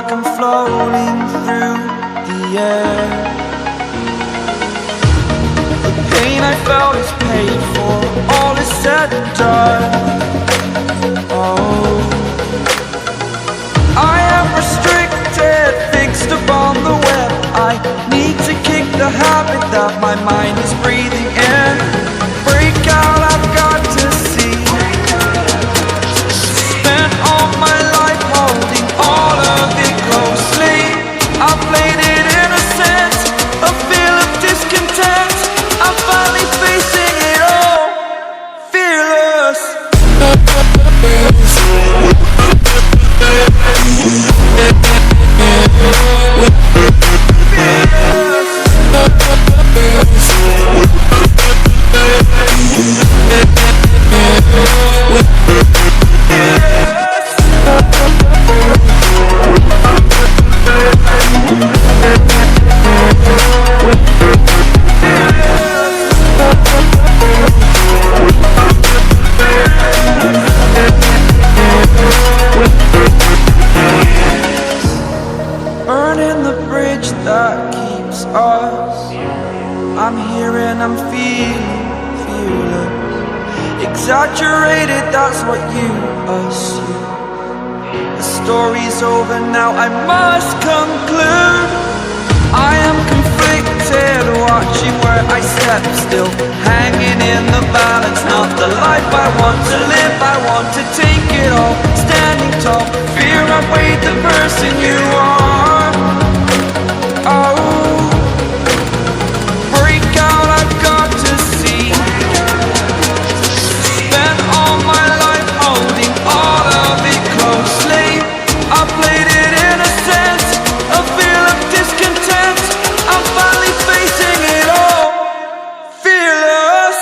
like I'm floating through the air. The pain I felt is paid for, all is said and done. Oh, I am restricted, fixed upon the web. I need to kick the habit that my mind is breathing in. Break out, I've got to see. Spent all my life holding all of it closely. I played it innocent, a feel of discontent. I'm finally facing it all, fearless. Burning the bridge that keeps us. I'm here and I'm feeling fearless. Exaggerated, that's what you assume. The story's over now, I must conclude. I am conflicted, watching where I step still, hanging in the balance. Not the life I want to live, I want to take it all. Standing tall, fear I weighed the person you are. Oh, break out, I've got to see. Spent all my life holding all of it closely. I played it innocent, a feel of discontent. I'm finally facing it all, fearless.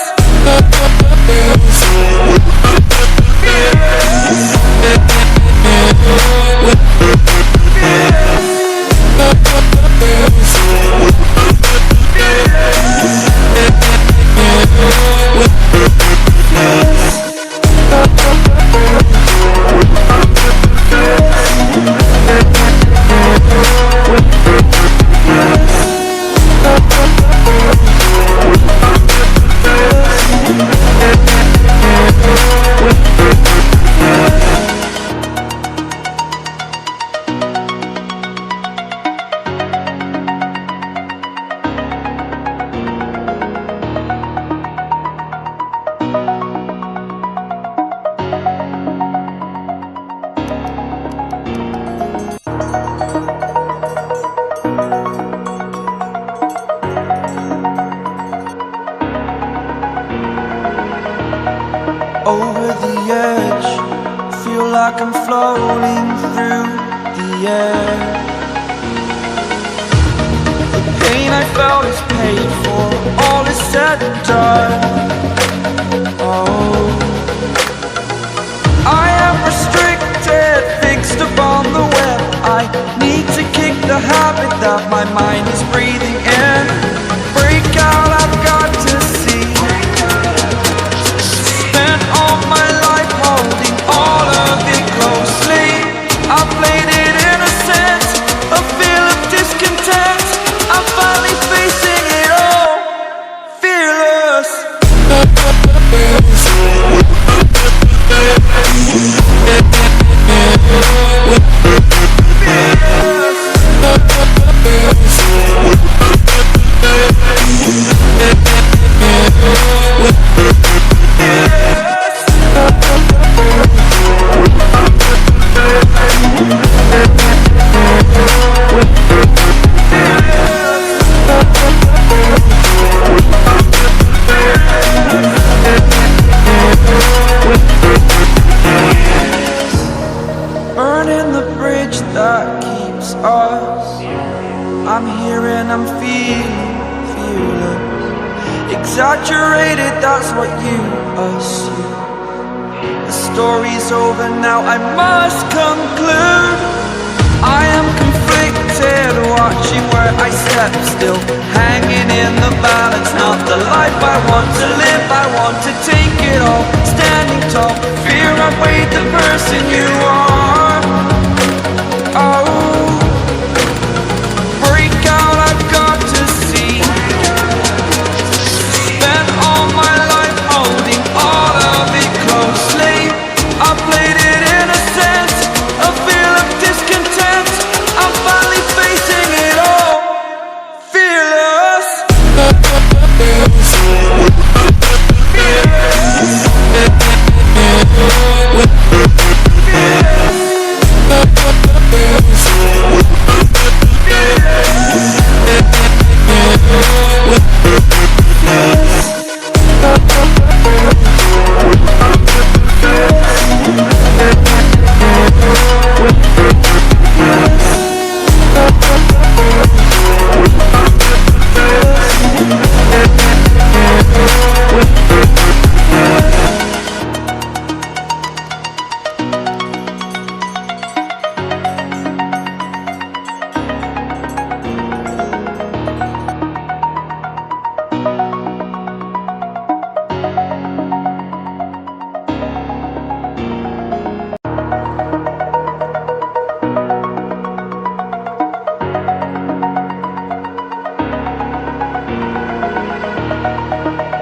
Over the edge, feel like I'm floating through the air. The pain I felt is paid for, all is said and done. Oh, I am restricted, fixed upon the web. I need to kick the habit that my mind is breathing in. Break out, I've got to see. Spent all my life holding all of it closely. I played it innocent, a feel of discontent. I'm finally facing it all, fearless. Burning the bridge that keeps us. I'm here and I'm feeling fearless. Exaggerated, that's what you assume. The story's over now, I must conclude. I am conflicted, watching where I step still, hanging in the balance. Not the life I want to live, I want to take it all. Standing tall, fear I weighed the person you are. Oh,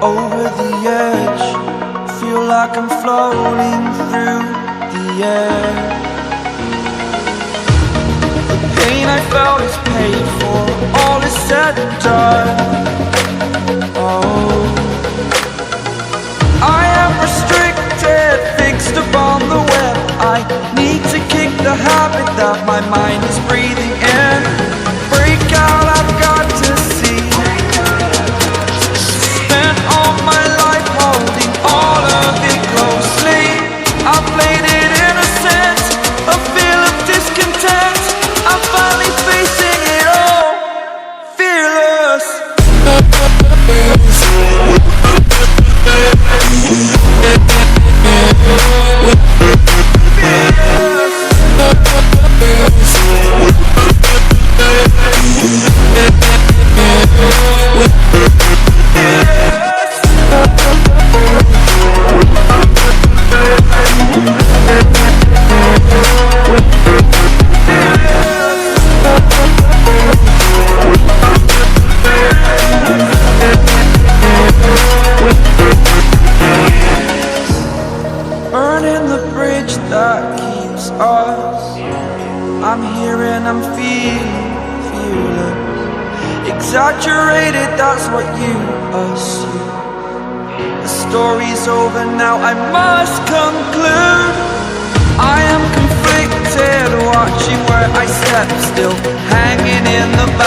over the edge. Feel like I'm floating through the air. The pain I felt is paid for, all is said and done. Oh, I am restricted, fixed upon the web. I need to kick the habit that my mind is breathing in. Break out, I've got to see. Spent all my life holding all of it closely. I played it innocent, a feel of discontent. I'm finally facing it all, fearless. Burning the bridge that keeps us. I'm here and I'm feeling fearless. Exaggerated, that's what you assume. The story's over now, I must conclude. I am conflicted, watching where I step, still hanging in the back.